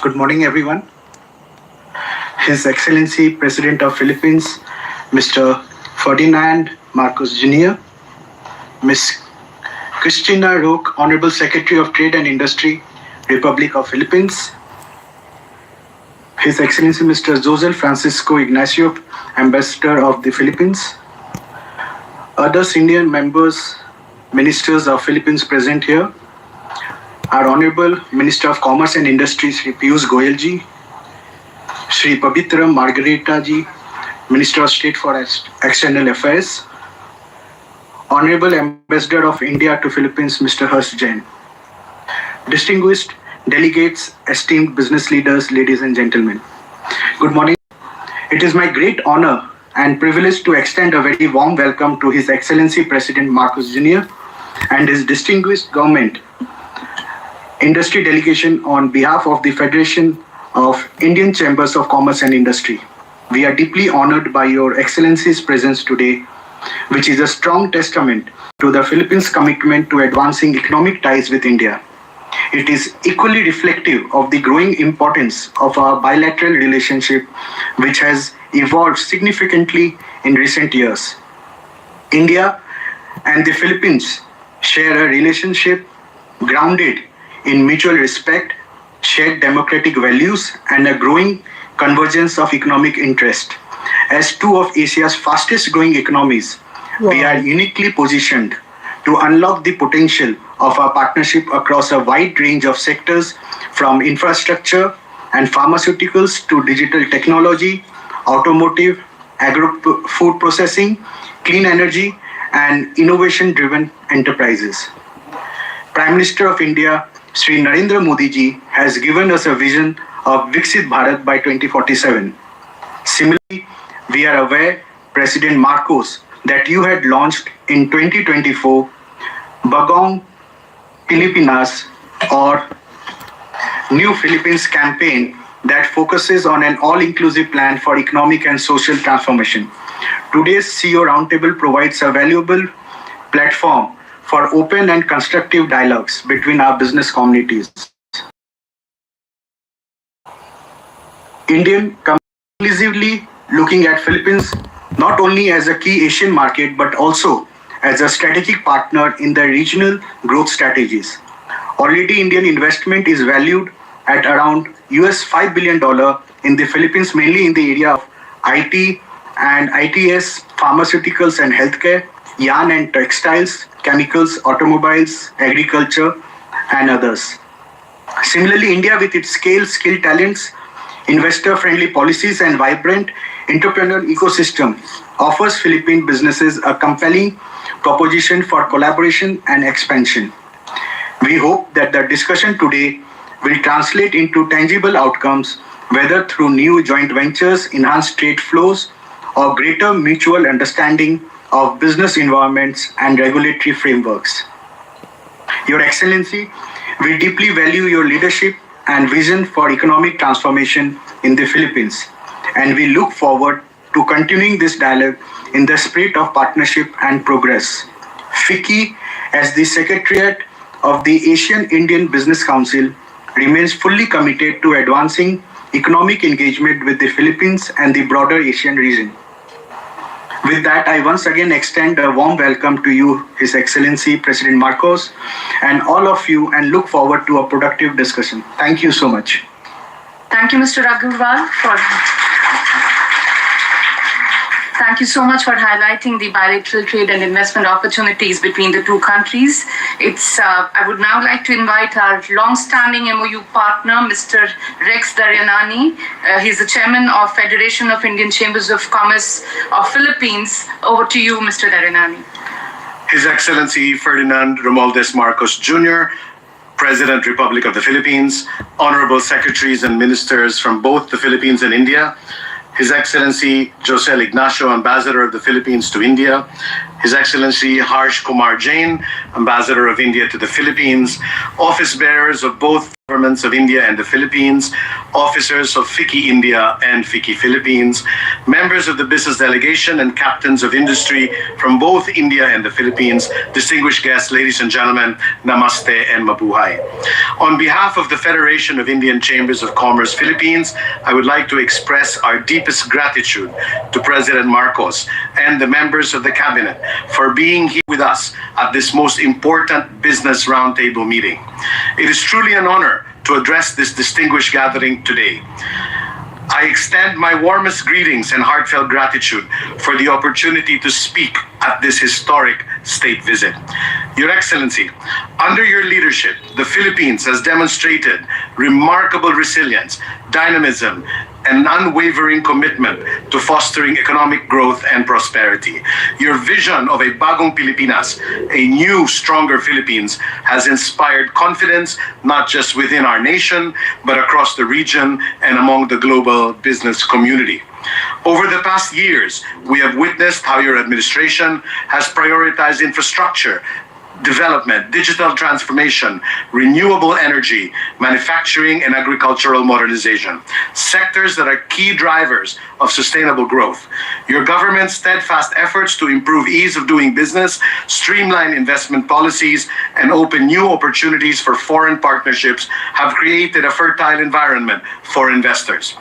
Good morning, everyone. His Excellency President of Philippines, Mr. Ferdinand Marcos Jr., Ms. Cristina Roque, Honorable Secretary of Trade and Industry, Republic of Philippines, His Excellency Mr. José Francisco Ignacio, Ambassador of the Philippines, other senior members, ministers of Philippines present here, our Honorable Minister of Commerce and Industry, Sri Piyush Goyal ji, Sri Pabitra Margarita ji, Minister of State for External Affairs, Honorable Ambassador of India to Philippines, Mr. Harsh Jain, distinguished delegates, esteemed business leaders, ladies and gentlemen. Good morning. It is my great honor and privilege to extend a very warm welcome to His Excellency President Marcos Jr. and his distinguished government industry delegation on behalf of the Federation of Indian Chambers of Commerce and Industry. We are deeply honored by Your Excellency's presence today, which is a strong testament to the Philippines' commitment to advancing economic ties with India. It is equally reflective of the growing importance of our bilateral relationship, which has evolved significantly in recent years. India and the Philippines share a relationship grounded in mutual respect, shared democratic values, and a growing convergence of economic interest. As two of Asia's fastest growing economies, we are uniquely positioned to unlock the potential of our partnership across a wide range of sectors, from infrastructure and pharmaceuticals to digital technology, automotive, agro-food processing, clean energy, and innovation-driven enterprises. Prime Minister of India, Sri Narendra Modi ji, has given us a vision of Viksit Bharat by 2047. Similarly, we are aware, President Marcos, that you had launched in 2024 Bagong Pilipinas, or New Philippines campaign that focuses on an all-inclusive plan for economic and social transformation. Today's CEO Roundtable provides a valuable platform for open and constructive dialogues between our business communities. Indian exclusively looking at Philippines not only as a key Asian market but also as a strategic partner in the regional growth strategies. Already Indian investment is valued at around $5 billion in the Philippines, mainly in the area of IT and ITS, pharmaceuticals and healthcare, yarn and textiles, chemicals, automobiles, agriculture, and others. Similarly, India, with its scale, skill, talents, investor-friendly policies, and vibrant entrepreneurial ecosystem, offers Philippine businesses a compelling proposition for collaboration and expansion. We hope that the discussion today will translate into tangible outcomes, whether through new joint ventures, enhanced trade flows, or greater mutual understanding of business environments and regulatory frameworks. Your Excellency, we deeply value your leadership and vision for economic transformation in the Philippines, and we look forward to continuing this dialogue in the spirit of partnership and progress. FICCI, as the Secretariat of the Asian Indian Business Council, remains fully committed to advancing economic engagement with the Philippines and the broader Asian region. With that, I once again extend a warm welcome to you, His Excellency President Marcos, and all of you, and look forward to a productive discussion. Thank you so much. Thank you, Mr. Agarwal, Thank you so much for highlighting the bilateral trade and investment opportunities between the two countries. I would now like to invite our long-standing MOU partner, Mr. Rex Daryanani. He's the chairman of Federation of Indian Chambers of Commerce of Philippines. Over to you, Mr. Daryanani. His Excellency Ferdinand Romualdez Marcos Jr., President, Republic of the Philippines, Honorable Secretaries and Ministers from both the Philippines and India, His Excellency José Ignacio, Ambassador of the Philippines to India, His Excellency Harsh Kumar Jain, Ambassador of India to the Philippines, office bearers of both governments of India and the Philippines, officers of FICCI India and FICCI Philippines, members of the business delegation and captains of industry from both India and the Philippines, distinguished guests, ladies and gentlemen, namaste and mabuhay. On behalf of the Federation of Indian Chambers of Commerce Philippines, I would like to express our deepest gratitude to President Marcos and the members of the cabinet for being here with us at this most important business roundtable meeting. It is truly an honor to address this distinguished gathering today. I extend my warmest greetings and heartfelt gratitude for the opportunity to speak at this historic state visit. Your Excellency, under your leadership, the Philippines has demonstrated remarkable resilience, dynamism, and unwavering commitment to fostering economic growth and prosperity. Your vision of a bagong Pilipinas, a new, stronger Philippines, has inspired confidence not just within our nation, but across the region and among the global business community. Over the past years, we have witnessed how your administration has prioritized infrastructure, development, digital transformation, renewable energy, manufacturing, and agricultural modernization, sectors that are key drivers of sustainable growth. Your government's steadfast efforts to improve ease of doing business, streamline investment policies, and open new opportunities for foreign partnerships have created a fertile environment for investors.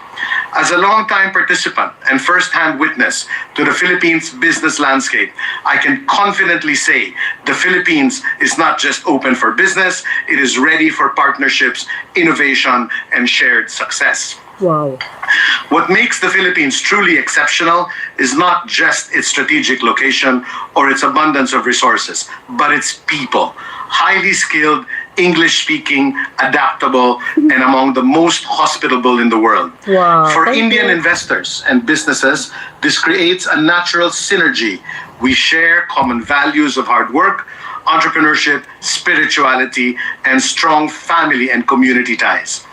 As a longtime participant and first-hand witness to the Philippines business landscape, I can confidently say the Philippines is not just open for business, it is ready for partnerships, innovation, and shared success. Wow. What makes the Philippines truly exceptional is not just its strategic location or its abundance of resources, but its people. Highly skilled, English-speaking, adaptable, and among the most hospitable in the world. Wow, For thank Indian you. investors and businesses, this creates a natural synergy. We share common values of hard work, entrepreneurship, spirituality, and strong family and community ties.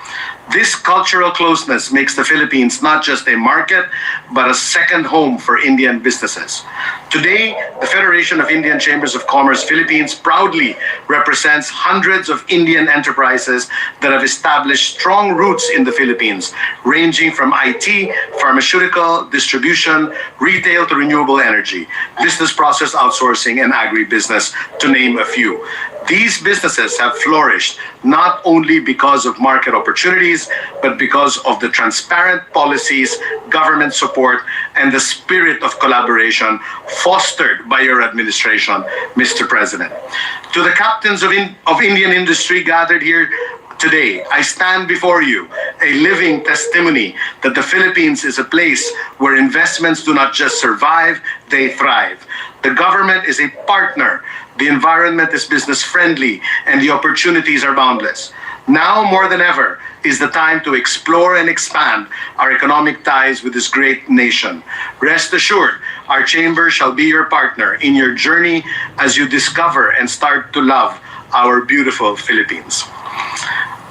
This cultural closeness makes the Philippines not just a market, but a second home for Indian businesses. Today, the Federation of Indian Chambers of Commerce Philippines proudly represents hundreds of Indian enterprises that have established strong roots in the Philippines, ranging from IT, pharmaceutical, distribution, retail to renewable energy, business process outsourcing, and agribusiness, to name a few. These businesses have flourished not only because of market opportunities, but because of the transparent policies, government support, and the spirit of collaboration fostered by your administration, Mr. President. To the captains of Indian industry gathered here today, I stand before you, a living testimony that the Philippines is a place where investments do not just survive, they thrive. The government is a partner, the environment is business friendly, and the opportunities are boundless. Now more than ever is the time to explore and expand our economic ties with this great nation. Rest assured, our chamber shall be your partner in your journey as you discover and start to love our beautiful Philippines.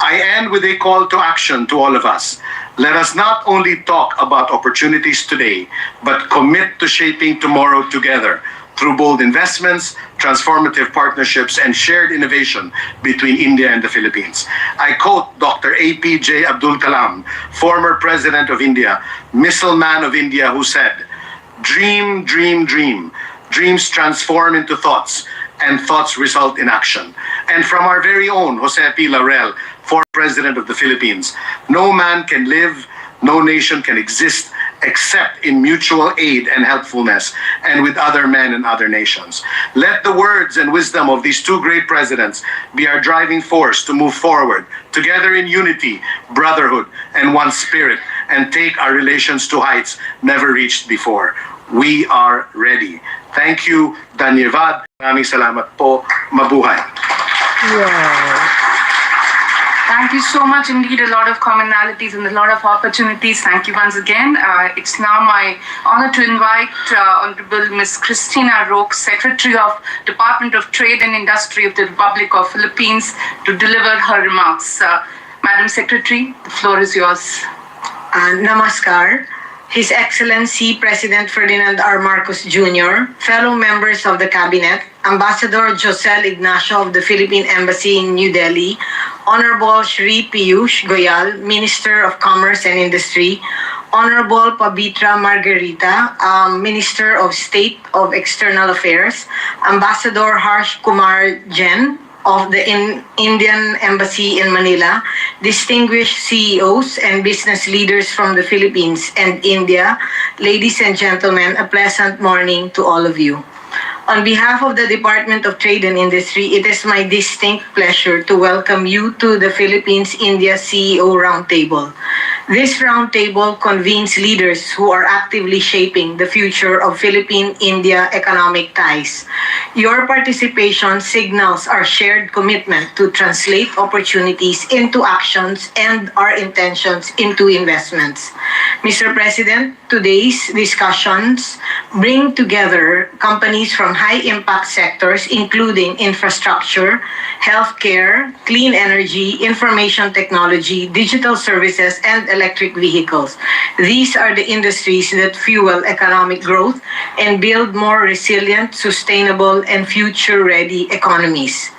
I end with a call to action to all of us. Let us not only talk about opportunities today, but commit to shaping tomorrow together through bold investments, transformative partnerships, and shared innovation between India and the Philippines. I quote Dr. APJ Abdul Kalam, former President of India, Missile Man of India, who said, "Dream, dream, dream. Dreams transform into thoughts, and thoughts result in action." And from our very own Jose P. Laurel, former President of the Philippines, "No man can live, no nation can exist except in mutual aid and helpfulness, and with other men and other nations." Let the words and wisdom of these two great presidents be our driving force to move forward, together in unity, brotherhood, and one spirit, and take our relations to heights never reached before. We are ready. Thank you, Dhanyavad. Maraming salamat po. Mabuhay. Wow. Thank you so much. Indeed, a lot of commonalities and a lot of opportunities. Thank you once again. It's now my honor to invite Honorable Ms. Christina Roque, Secretary of Department of Trade and Industry of the Republic of Philippines, to deliver her remarks. Madam Secretary, the floor is yours. Namaskar. His Excellency President Ferdinand R. Marcos Jr., fellow members of the Cabinet, Ambassador Josel Ignacio of the Philippine Embassy in New Delhi, Honorable Shri Piyush Goyal, Minister of Commerce and Industry, Honorable Pabitra Margarita, Minister of State of External Affairs, Ambassador Harsh Kumar Jain of the Indian Embassy in Manila, distinguished CEOs and business leaders from the Philippines and India, ladies and gentlemen, a pleasant morning to all of you. On behalf of the Department of Trade and Industry, it is my distinct pleasure to welcome you to the Philippines-India CEO Roundtable. This roundtable convenes leaders who are actively shaping the future of Philippine-India economic ties. Your participation signals our shared commitment to translate opportunities into actions and our intentions into investments. Mr. President, today's discussions bring together companies from high-impact sectors including infrastructure, healthcare, clean energy, information technology, digital services, and electric vehicles. These are the industries that fuel economic growth and build more resilient, sustainable, and future-ready economies.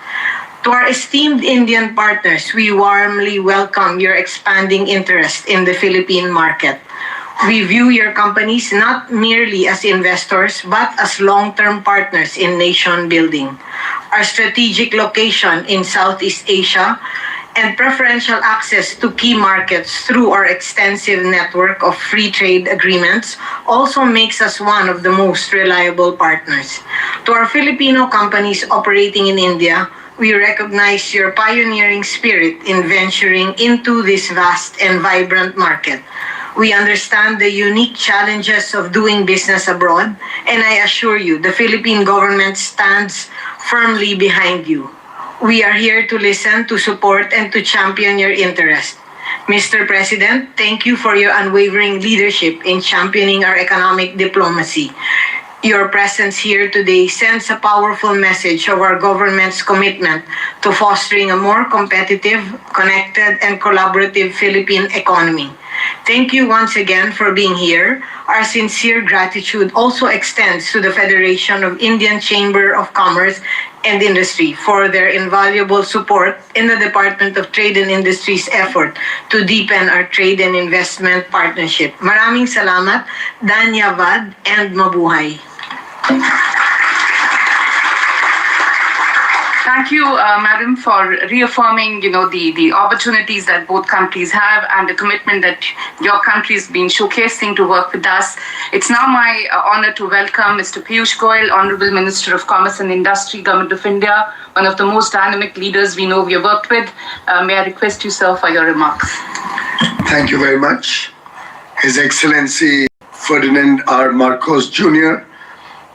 To our esteemed Indian partners, we warmly welcome your expanding interest in the Philippine market. We view your companies not merely as investors, but as long-term partners in nation building. Our strategic location in Southeast Asia and preferential access to key markets through our extensive network of free trade agreements also makes us one of the most reliable partners. To our Filipino companies operating in India, we recognize your pioneering spirit in venturing into this vast and vibrant market. We understand the unique challenges of doing business abroad, and I assure you, the Philippine government stands firmly behind you. We are here to listen, to support, and to champion your interest. Mr. President, thank you for your unwavering leadership in championing our economic diplomacy. Your presence here today sends a powerful message of our government's commitment to fostering a more competitive, connected, and collaborative Philippine economy. Thank you once again for being here. Our sincere gratitude also extends to the Federation of Indian Chamber of Commerce and Industry for their invaluable support in the Department of Trade and Industry's effort to deepen our trade and investment partnership. Maraming salamat, Dhanyavad, and mabuhay. Thank you, Madam, for reaffirming, the opportunities that both countries have and the commitment that your country has been showcasing to work with us. It's now my honor to welcome Mr. Piyush Goyal, Honorable Minister of Commerce and Industry, Government of India, one of the most dynamic leaders we know we have worked with. May I request you, sir, for your remarks? Thank you very much. His Excellency Ferdinand R. Marcos Jr.,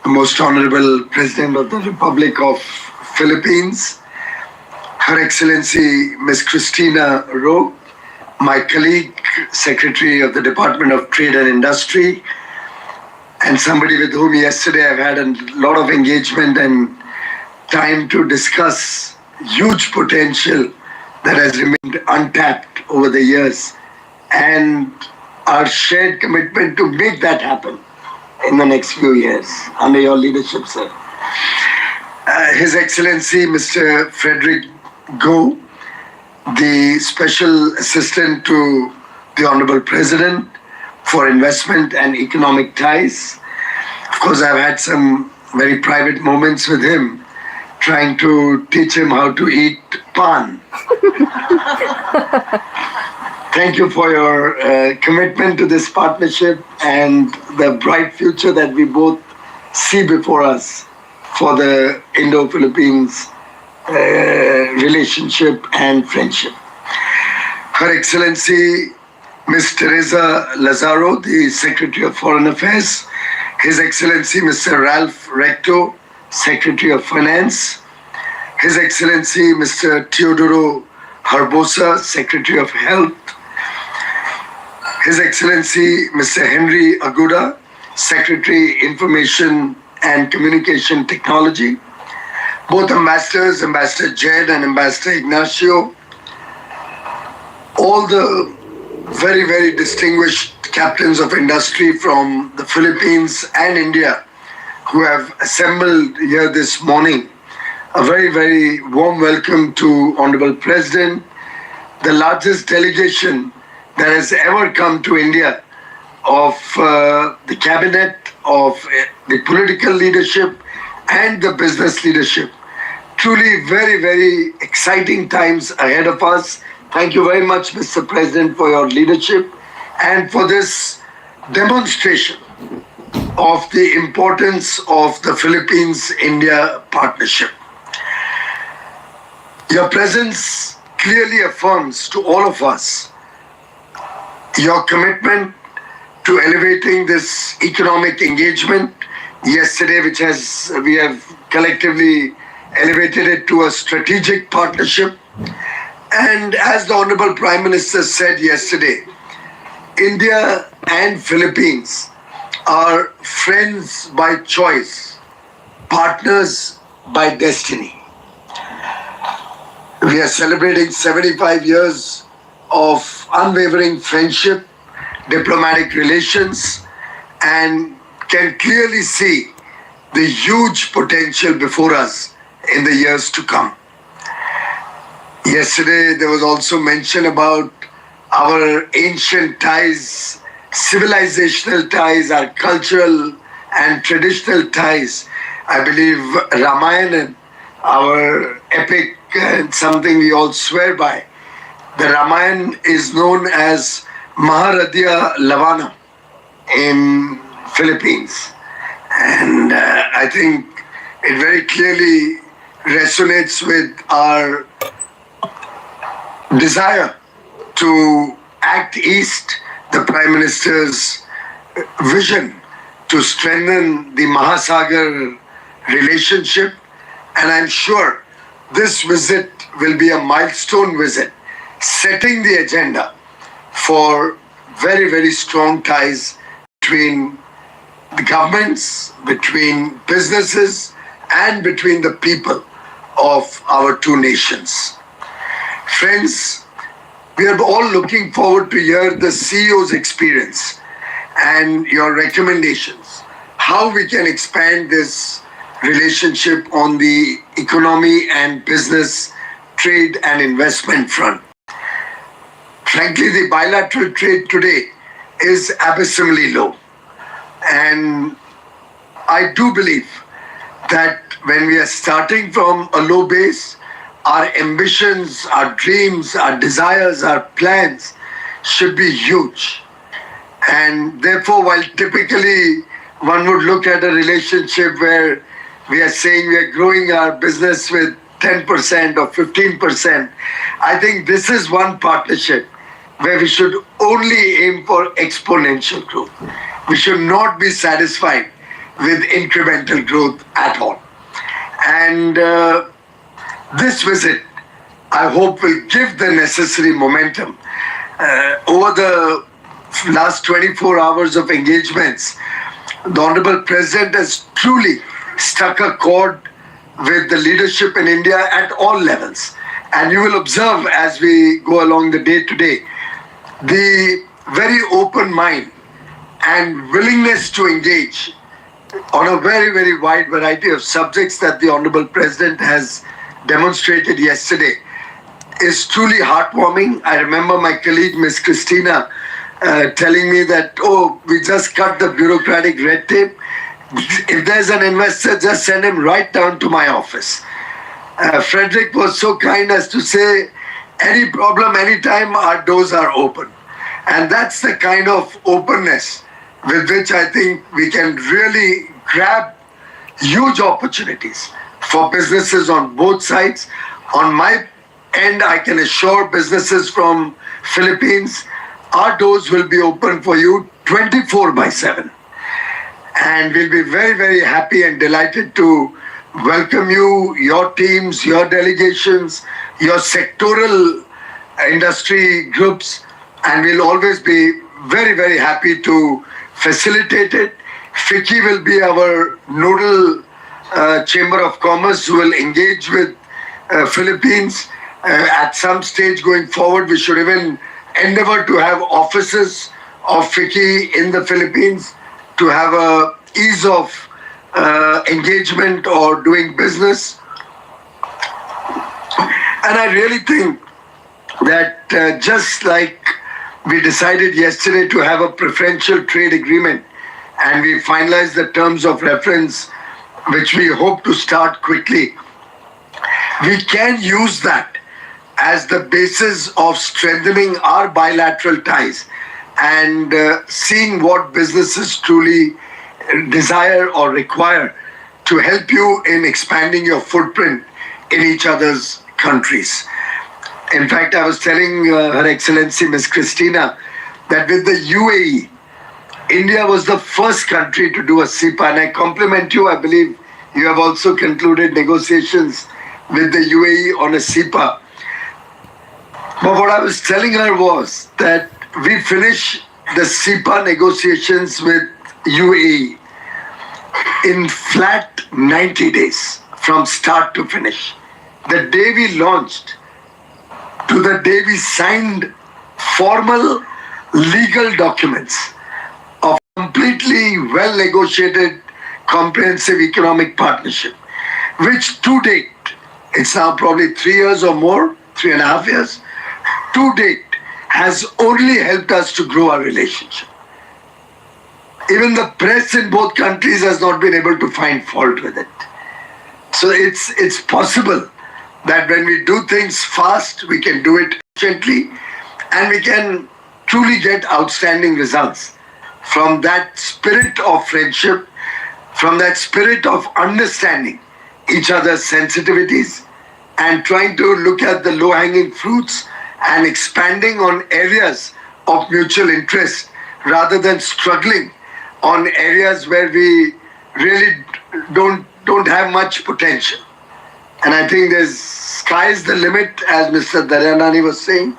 the Most Honorable President of the Republic of Philippines, Her Excellency Ms. Christina Roque, my colleague, Secretary of the Department of Trade and Industry, and somebody with whom yesterday I've had a lot of engagement and time to discuss huge potential that has remained untapped over the years, and our shared commitment to make that happen in the next few years under your leadership, sir. His Excellency Mr. Frederick Go, the Special Assistant to the Honorable President for Investment and Economic Ties. Of course, I've had some very private moments with him, trying to teach him how to eat pan. Thank you for your commitment to this partnership and the bright future that we both see before us for the Indo-Philippines relationship and friendship. Her Excellency Ms. Teresa Lazaro, the Secretary of Foreign Affairs, His Excellency Mr. Ralph Recto, Secretary of Finance, His Excellency Mr. Teodoro Harbosa, Secretary of Health, His Excellency Mr. Henry Aguda, Secretary Information and Communication Technology, both ambassadors, Ambassador Jed and Ambassador Ignacio, all the very, very distinguished captains of industry from the Philippines and India who have assembled here this morning. A very, very warm welcome to Honorable President, the largest delegation that has ever come to India of the cabinet, of the political leadership and the business leadership. Truly very, very exciting times ahead of us. Thank you very much, Mr. President, for your leadership and for this demonstration of the importance of the Philippines-India partnership. Your presence clearly affirms to all of us your commitment to elevating this economic engagement yesterday, which we have collectively elevated it to a strategic partnership. And as the Honorable Prime Minister said yesterday, India and Philippines are friends by choice, partners by destiny. We are celebrating 75 years of unwavering friendship, diplomatic relations, and can clearly see the huge potential before us in the years to come. Yesterday, there was also mention about our ancient ties, civilizational ties, our cultural and traditional ties. I believe Ramayana, our epic and something we all swear by. The Ramayana is known as Maharadhya Lavana in Philippines. And I think it very clearly resonates with our desire to act east, the Prime Minister's vision to strengthen the Mahasagar relationship. And I'm sure this visit will be a milestone visit, setting the agenda for very, very strong ties between the governments, between businesses, and between the people of our two nations. Friends, we are all looking forward to hear the CEO's experience and your recommendations, how we can expand this relationship on the economy and business, trade and investment front. Frankly, the bilateral trade today is abysmally low. And I do believe that when we are starting from a low base, our ambitions, our dreams, our desires, our plans should be huge. And therefore, while typically one would look at a relationship where we are saying we are growing our business with 10% or 15%, I think this is one partnership where we should only aim for exponential growth. We should not be satisfied with incremental growth at all. And this visit, I hope, will give the necessary momentum. Over the last 24 hours of engagements, the Honorable President has truly struck a chord with the leadership in India at all levels. And you will observe as we go along the day today, the very open mind and willingness to engage on a very, very wide variety of subjects that the Honorable President has demonstrated yesterday is truly heartwarming. I remember my colleague, Ms. Christina, telling me that, we just cut the bureaucratic red tape. If there's an investor, just send him right down to my office. Frederick was so kind as to say, any problem, anytime, our doors are open. And that's the kind of openness with which I think we can really grab huge opportunities for businesses on both sides. On my end, I can assure businesses from Philippines, our doors will be open for you 24/7. And we'll be very, very happy and delighted to welcome you, your teams, your delegations, your sectoral industry groups, and we'll always be very, very happy to facilitate it. FICCI will be our nodal Chamber of Commerce who will engage with Philippines. At some stage going forward, we should even endeavor to have offices of FICCI in the Philippines, to have a ease of engagement or doing business. And I really think that just like we decided yesterday to have a preferential trade agreement and we finalized the terms of reference, which we hope to start quickly, we can use that as the basis of strengthening our bilateral ties and seeing what businesses truly desire or require to help you in expanding your footprint in each other's countries. In fact, I was telling Her Excellency Ms. Christina that with the UAE, India was the first country to do a CEPA, and I compliment you. I believe you have also concluded negotiations with the UAE on a CEPA. But what I was telling her was that we finish the CEPA negotiations with UAE in flat 90 days from start to finish. The day we launched to the day we signed formal legal documents of completely well negotiated comprehensive economic partnership, which to date, it's now probably 3 years or more, 3.5 years, to date has only helped us to grow our relationship. Even the press in both countries has not been able to find fault with it. So it's possible that when we do things fast, we can do it efficiently and we can truly get outstanding results from that spirit of friendship, from that spirit of understanding each other's sensitivities and trying to look at the low-hanging fruits and expanding on areas of mutual interest rather than struggling on areas where we really don't have much potential. And I think sky's the limit, as Mr. Daryanani was saying.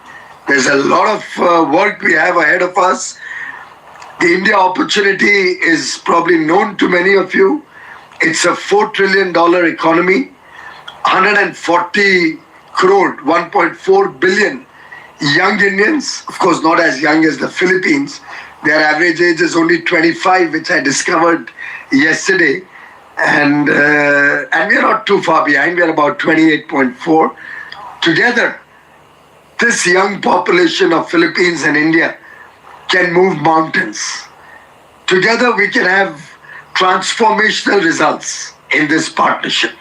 There's a lot of work we have ahead of us. The India opportunity is probably known to many of you. It's a $4 trillion economy, 140 crore, 1.4 billion young Indians, of course not as young as the Philippines. Their average age is only 25, which I discovered yesterday. And we are not too far behind. We are about 28.4. Together, this young population of Philippines and India can move mountains. Together, we can have transformational results in this partnership.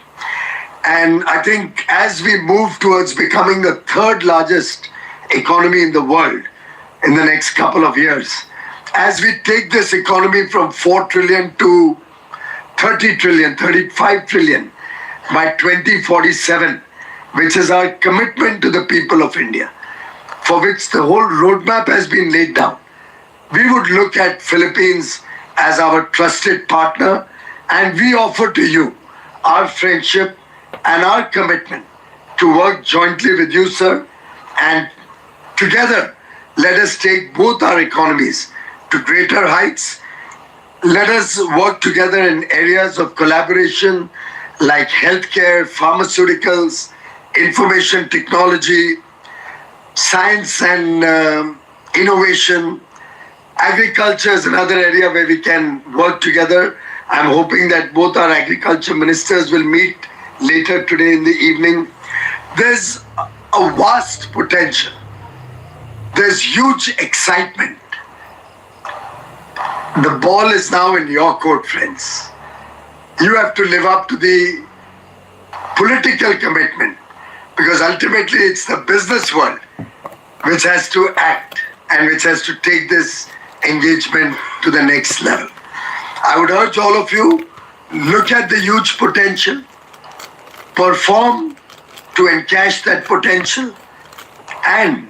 And I think as we move towards becoming the third largest economy in the world in the next couple of years, as we take this economy from 4 trillion to 30 trillion, 35 trillion by 2047, which is our commitment to the people of India, for which the whole roadmap has been laid down. We would look at Philippines as our trusted partner, and we offer to you our friendship and our commitment to work jointly with you, sir, and together let us take both our economies to greater heights. Let us work together in areas of collaboration like healthcare, pharmaceuticals, information technology, science and innovation. Agriculture is another area where we can work together. I'm hoping that both our agriculture ministers will meet later today in the evening. There's a vast potential. There's huge excitement. The ball is now in your court, friends. You have to live up to the political commitment, because ultimately it's the business world which has to act and which has to take this engagement to the next level. I would urge all of you, look at the huge potential, perform to encash that potential, and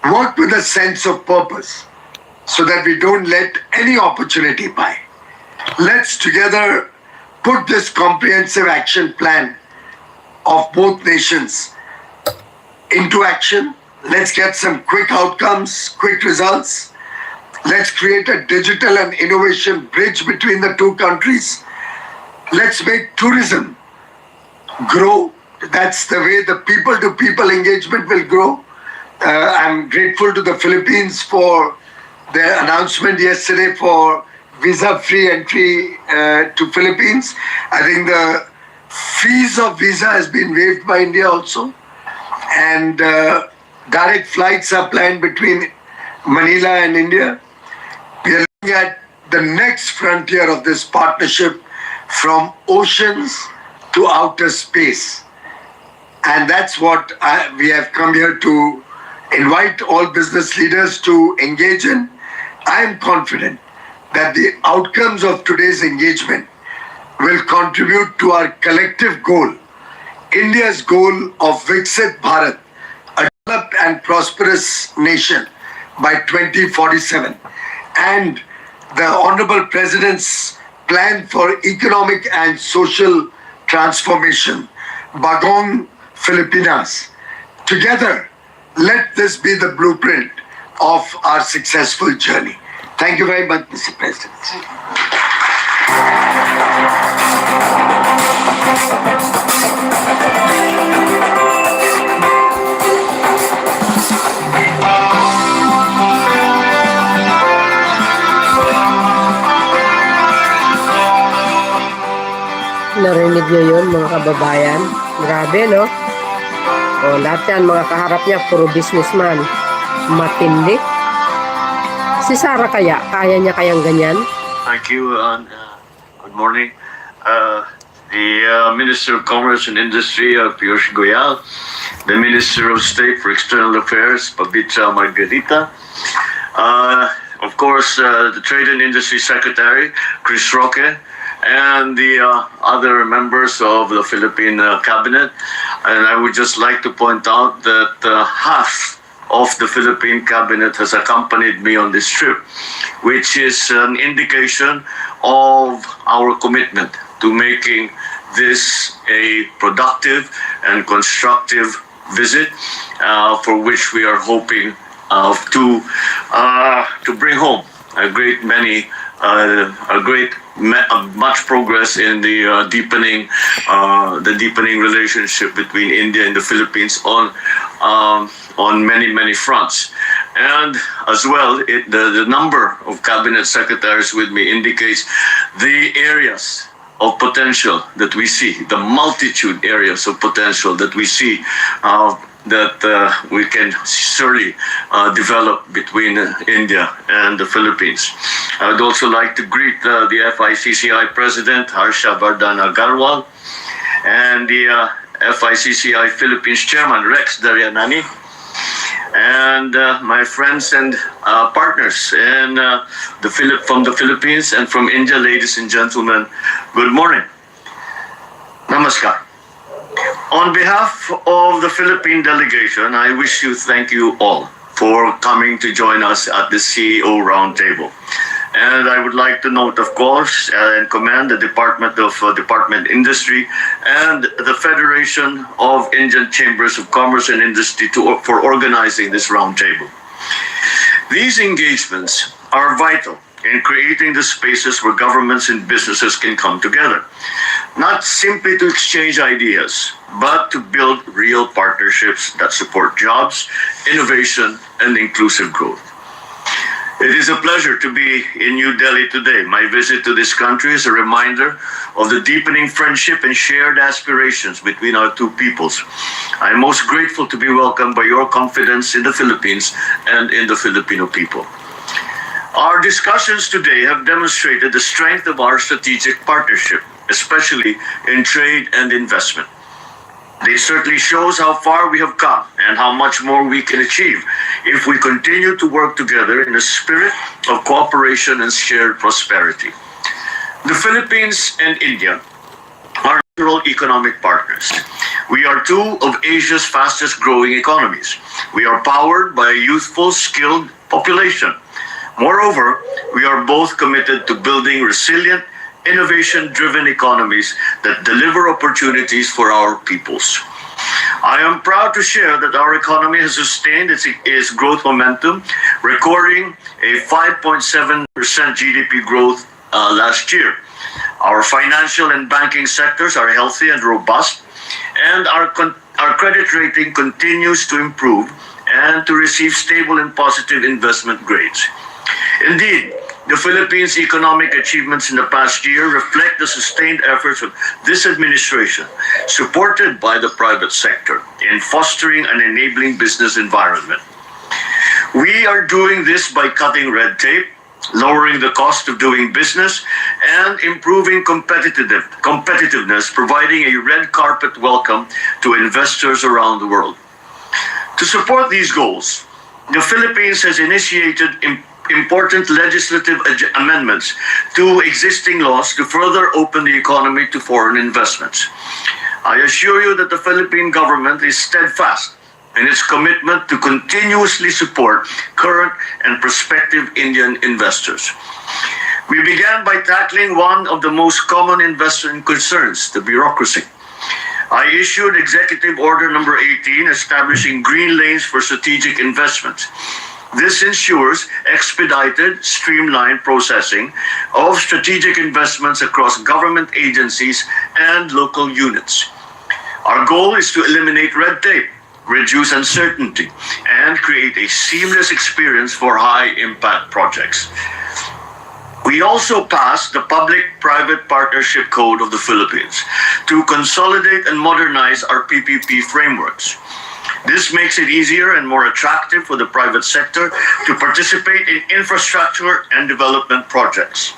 work with a sense of purpose so that we don't let any opportunity by. Let's together put this comprehensive action plan of both nations into action. Let's get some quick outcomes, quick results. Let's create a digital and innovation bridge between the two countries. Let's make tourism grow. That's the way the people-to-people engagement will grow. I'm grateful to the Philippines for their announcement yesterday for visa-free entry to Philippines. I think the fees of visa has been waived by India also, and direct flights are planned between Manila and India. We are looking at the next frontier of this partnership from oceans to outer space. And that's what we have come here to invite all business leaders to engage in. I am confident that the outcomes of today's engagement will contribute to our collective goal, India's goal of Viksit Bharat, a developed and prosperous nation by 2047, and the Honorable President's plan for economic and social transformation, Bagong Filipinas. Together, let this be the blueprint of our successful journey. Thank you very much, Mr. President. Narinig nyo yun, mga kababayan? Grabe, no? O, lahat yan, mga kaharap niya, puro businessman. Matindi. Si Sara kaya niya kayang ganyan? Thank you, and good morning. The Minister of Commerce and Industry, Piyush Goyal, the Minister of State for External Affairs, Pabitsa Margarita, of course, the Trade and Industry Secretary, Chris Roque, and the other members of the Philippine cabinet. And I would just like to point out that half of the Philippine cabinet has accompanied me on this trip, which is an indication of our commitment to making this a productive and constructive visit, for which we are hoping to bring home a great many much progress in the deepening relationship between India and the Philippines on many fronts. And as well, the number of cabinet secretaries with me indicates the areas of potential that we see, the multitude areas of potential that we see that we can surely develop between India and the Philippines. I would also like to greet the FICCI President, Harsha Vardhan Agarwal, and the FICCI Philippines Chairman, Rex Daryanani, and my friends and partners from the Philippines and from India, ladies and gentlemen, good morning. Namaskar. On behalf of the Philippine delegation, I wish to thank you all for coming to join us at the CEO Roundtable. And I would like to note, of course, and commend the Department of Department Industry and the Federation of Indian Chambers of Commerce and Industry for organizing this roundtable. These engagements are vital in creating the spaces where governments and businesses can come together, not simply to exchange ideas, but to build real partnerships that support jobs, innovation, and inclusive growth. It is a pleasure to be in New Delhi today. My visit to this country is a reminder of the deepening friendship and shared aspirations between our two peoples. I am most grateful to be welcomed by your confidence in the Philippines and in the Filipino people. Our discussions today have demonstrated the strength of our strategic partnership, especially in trade and investment. It certainly shows how far we have come and how much more we can achieve if we continue to work together in a spirit of cooperation and shared prosperity. The Philippines and India are natural economic partners. We are two of Asia's fastest growing economies. We are powered by a youthful, skilled population. Moreover, we are both committed to building resilient, innovation-driven economies that deliver opportunities for our peoples. I am proud to share that our economy has sustained its growth momentum, recording a 5.7% GDP growth last year. Our financial and banking sectors are healthy and robust, and our credit rating continues to improve and to receive stable and positive investment grades. Indeed, the Philippines' economic achievements in the past year reflect the sustained efforts of this administration, supported by the private sector, in fostering an enabling business environment. We are doing this by cutting red tape, lowering the cost of doing business, and improving competitiveness, providing a red carpet welcome to investors around the world. To support these goals, the Philippines has initiated important legislative amendments to existing laws to further open the economy to foreign investments. I assure you that the Philippine government is steadfast in its commitment to continuously support current and prospective Indian investors. We began by tackling one of the most common investor concerns, the bureaucracy. I issued Executive Order number 18 establishing green lanes for strategic investments. This ensures expedited, streamlined processing of strategic investments across government agencies and local units. Our goal is to eliminate red tape, reduce uncertainty, and create a seamless experience for high-impact projects. We also passed the Public-Private Partnership Code of the Philippines to consolidate and modernize our PPP frameworks. This makes it easier and more attractive for the private sector to participate in infrastructure and development projects.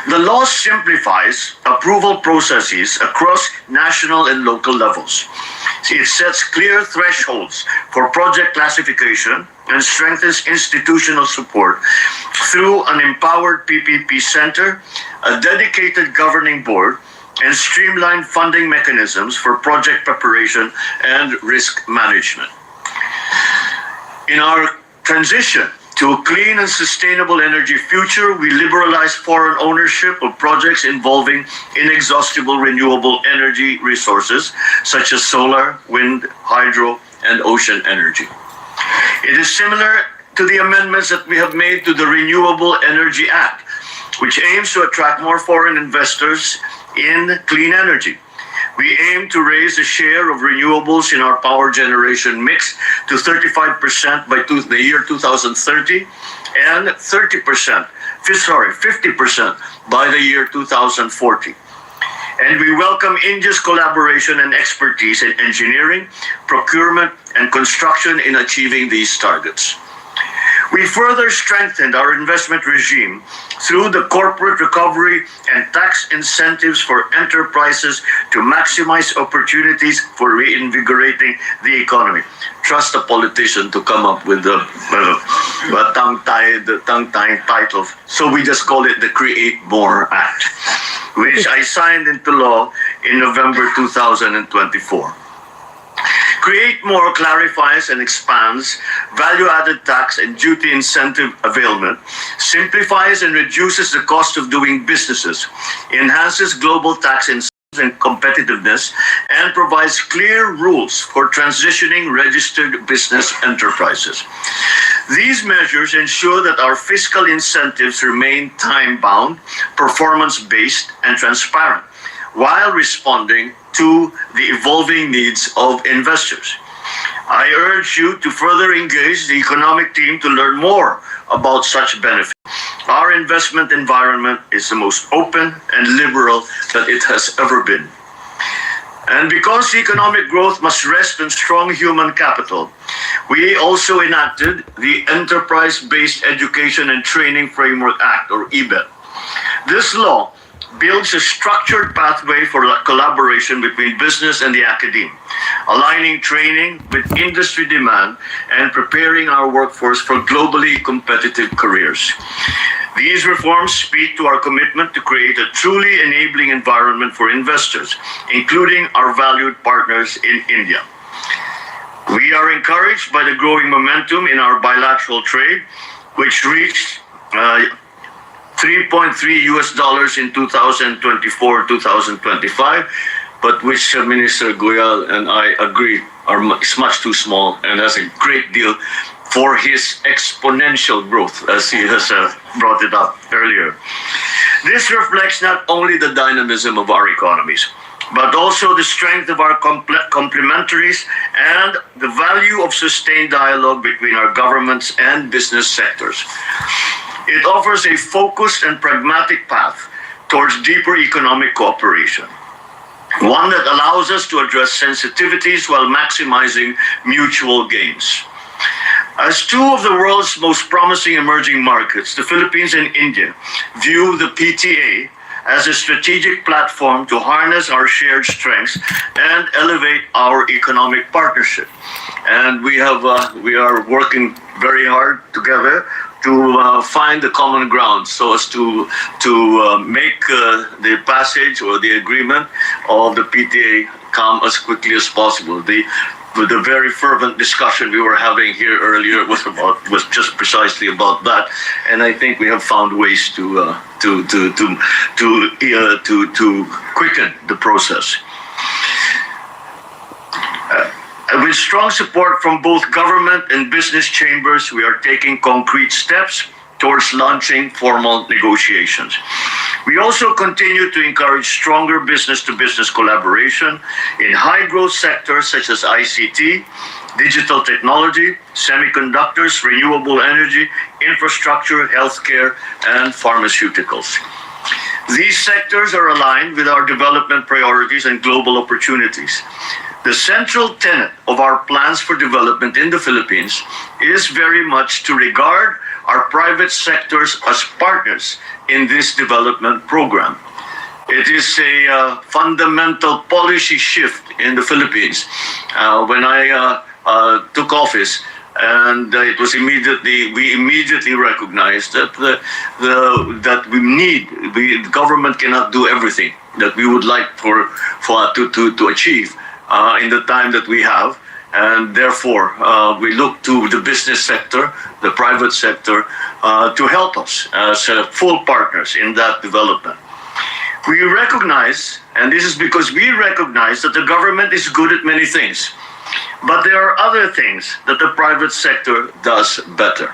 The law simplifies approval processes across national and local levels. It sets clear thresholds for project classification and strengthens institutional support through an empowered PPP center, a dedicated governing board, and streamlined funding mechanisms for project preparation and risk management. In our transition to a clean and sustainable energy future, we liberalize foreign ownership of projects involving inexhaustible renewable energy resources such as solar, wind, hydro, and ocean energy. It is similar to the amendments that we have made to the Renewable Energy Act, which aims to attract more foreign investors in clean energy. We aim to raise the share of renewables in our power generation mix to 35% by the year 2030 and 50% by the year 2040. And we welcome India's collaboration and expertise in engineering, procurement, and construction in achieving these targets. We further strengthened our investment regime through the corporate recovery and tax incentives for enterprises to maximize opportunities for reinvigorating the economy. Trust a politician to come up with the tongue-tied title. So we just call it the Create More Act, which I signed into law in November 2024. Create More clarifies and expands value-added tax and duty incentive availment, simplifies and reduces the cost of doing businesses, enhances global tax incentives and competitiveness, and provides clear rules for transitioning registered business enterprises. These measures ensure that our fiscal incentives remain time-bound, performance-based, and transparent, while responding to the evolving needs of investors. I urge you to further engage the economic team to learn more about such benefits. Our investment environment is the most open and liberal that it has ever been. And because economic growth must rest on strong human capital, we also enacted the Enterprise-Based Education and Training Framework Act, or EBET. This law builds a structured pathway for collaboration between business and the academe, aligning training with industry demand and preparing our workforce for globally competitive careers. These reforms speak to our commitment to create a truly enabling environment for investors, including our valued partners in India. We are encouraged by the growing momentum in our bilateral trade, which reached $3.3 in 2024-2025, but which Minister Goyal and I agree is much too small and has a great deal for his exponential growth, as he has brought it up earlier. This reflects not only the dynamism of our economies, but also the strength of our complementaries and the value of sustained dialogue between our governments and business sectors. It offers a focused and pragmatic path towards deeper economic cooperation, one that allows us to address sensitivities while maximizing mutual gains. As two of the world's most promising emerging markets, the Philippines and India view the PTA as a strategic platform to harness our shared strengths and elevate our economic partnership. And we are working very hard together to find the common ground so as to make the passage or the agreement of the PTA come as quickly as possible. The very fervent discussion we were having here earlier was just precisely about that, and I think we have found ways to quicken the process. With strong support from both government and business chambers, we are taking concrete steps towards launching formal negotiations. We also continue to encourage stronger business-to-business collaboration in high-growth sectors such as ICT, digital technology, semiconductors, renewable energy, infrastructure, healthcare, and pharmaceuticals. These sectors are aligned with our development priorities and global opportunities. The central tenet of our plans for development in the Philippines is very much to regard our private sectors as partners in this development program. It is a fundamental policy shift in the Philippines. When I took office, and we immediately recognized that the government cannot do everything that we would like to achieve in the time that we have. And therefore, we look to the business sector, the private sector, to help us as full partners in that development. We recognize, and this is because we recognize that the government is good at many things, but there are other things that the private sector does better.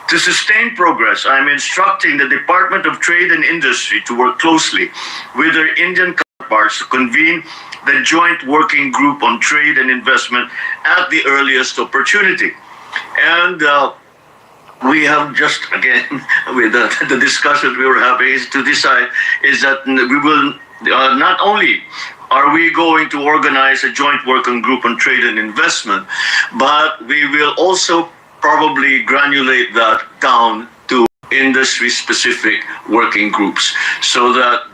To sustain progress, I am instructing the Department of Trade and Industry to work closely with their Indian counterparts to convene the Joint Working Group on Trade and Investment at the earliest opportunity. And we have just, again, with the discussion we were having, is to decide is that we will not only are we going to organize a joint working group on trade and investment, but we will also probably granulate that down to industry-specific working groups, so that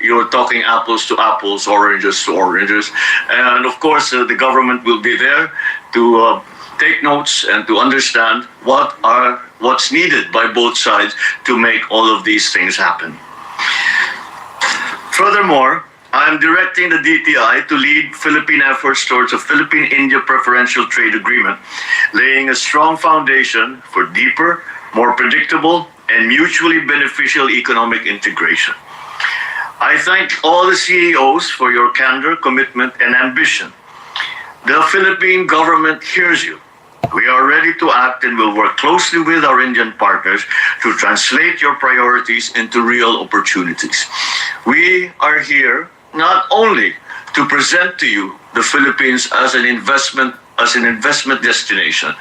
you're talking apples to apples, oranges to oranges, and of course the government will be there to take notes and to understand what's needed by both sides to make all of these things happen. Furthermore, I am directing the DTI to lead Philippine efforts towards a Philippine-India preferential trade agreement, laying a strong foundation for deeper, more predictable, and mutually beneficial economic integration. I thank all the CEOs for your candor, commitment, and ambition. The Philippine government hears you. We are ready to act and will work closely with our Indian partners to translate your priorities into real opportunities. We are here not only to present to you the Philippines as an investment destination.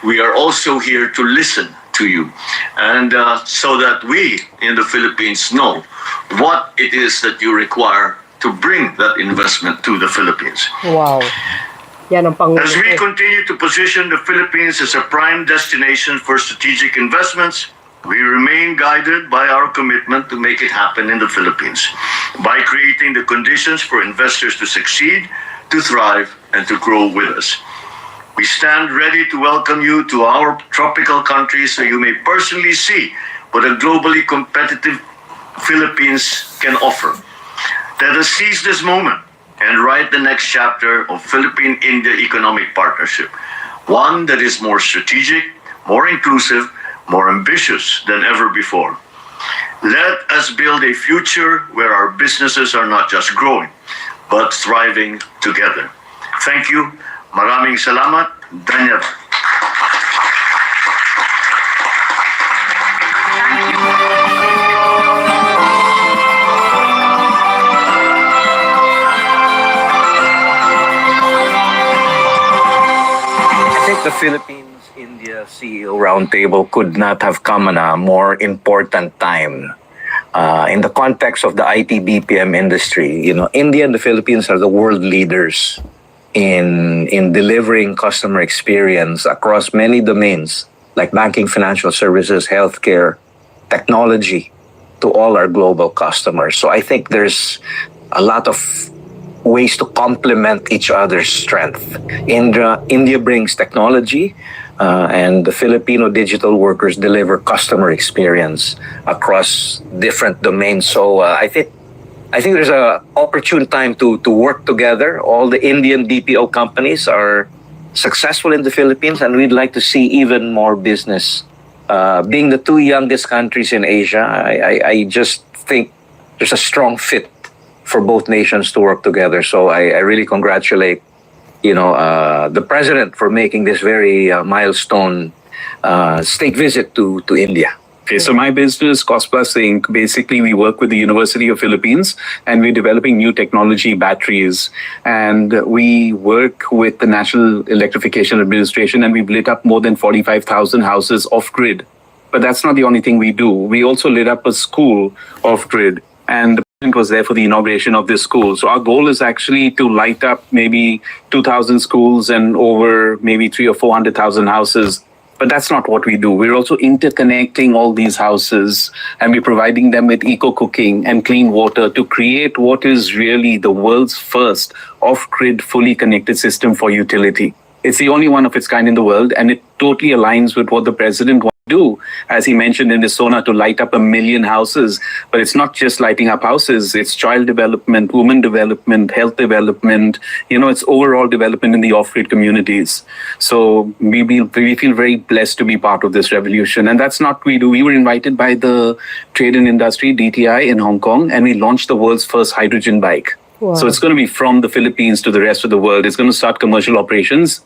We are also here to listen to you, and so that we in the Philippines know what it is that you require to bring that investment to the Philippines. Wow. Yan ang Pangulo. As we continue to position the Philippines as a prime destination for strategic investments, we remain guided by our commitment to make it happen in the Philippines, by creating the conditions for investors to succeed, to thrive, and to grow with us. We stand ready to welcome you to our tropical country so you may personally see what a globally competitive Philippines can offer. Let us seize this moment and write the next chapter of Philippine-India economic partnership, one that is more strategic, more inclusive, more ambitious than ever before. Let us build a future where our businesses are not just growing, but thriving together. Thank you. Maraming salamat. Dhanyavad. think the Philippines-India CEO Roundtable could not have come at a more important time. In the context of the IT BPM industry, India and the Philippines are the world leaders in delivering customer experience across many domains like banking, financial services, healthcare, technology to all our global customers. So I think there's a lot of ways to complement each other's strength. India brings technology, and the Filipino digital workers deliver customer experience across different domains. So I think there's a opportune time to work together. All the Indian BPO companies are successful in the Philippines, and we'd like to see even more business. Being the two youngest countries in Asia, I just think there's a strong fit for both nations to work together. So I really congratulate, the president for making this very milestone state visit to India. Okay, so my business, Cost Plus Inc., basically we work with the University of Philippines and we're developing new technology batteries. And we work with the National Electrification Administration and we've lit up more than 45,000 houses off-grid. But that's not the only thing we do. We also lit up a school off-grid, and the president was there for the inauguration of this school. So our goal is actually to light up maybe 2,000 schools and over maybe 300,000 or 400,000 houses. But that's not what we do. We're also interconnecting all these houses and we're providing them with eco-cooking and clean water to create what is really the world's first off-grid fully connected system for utility. It's the only one of its kind in the world, and it totally aligns with what the president wants to do, as he mentioned in the SONA, to light up 1 million houses. But it's not just lighting up houses, it's child development, women development, health development, it's overall development in the off-grid communities. So we feel very blessed to be part of this revolution. And that's not what we do. We were invited by the Trade and Industry, DTI, in Hong Kong, and we launched the world's first hydrogen bike. Wow. So it's going to be from the Philippines to the rest of the world. It's going to start commercial operations.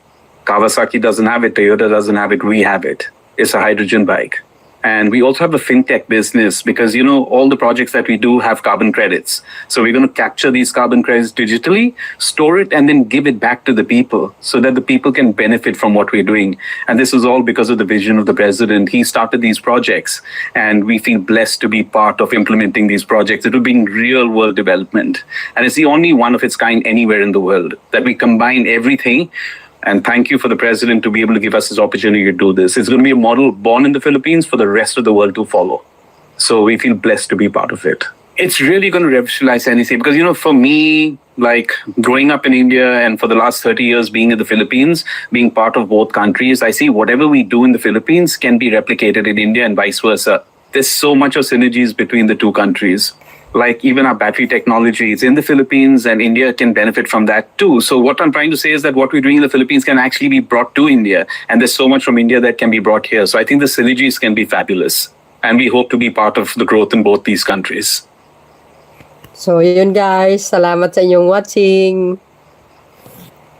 Kawasaki doesn't have it, Toyota doesn't have it, we have it. It's a hydrogen bike. And we also have a fintech business because, all the projects that we do have carbon credits. So we're going to capture these carbon credits digitally, store it, and then give it back to the people so that the people can benefit from what we're doing. And this is all because of the vision of the president. He started these projects, and we feel blessed to be part of implementing these projects. It will bring real world development. And it's the only one of its kind anywhere in the world that we combine everything. And thank you for the president to be able to give us this opportunity to do this. It's going to be a model born in the Philippines for the rest of the world to follow. So we feel blessed to be part of it. It's really going to revolutionize anything because, for me, like growing up in India and for the last 30 years being in the Philippines, being part of both countries, I see whatever we do in the Philippines can be replicated in India and vice versa. There's so much of synergies between the two countries. Like even our battery technology is in the Philippines, and India can benefit from that too. So what I'm trying to say is that what we're doing in the Philippines can actually be brought to India. And there's so much from India that can be brought here. So I think the synergies can be fabulous. And we hope to be part of the growth in both these countries. So yun guys, salamat sa inyong watching.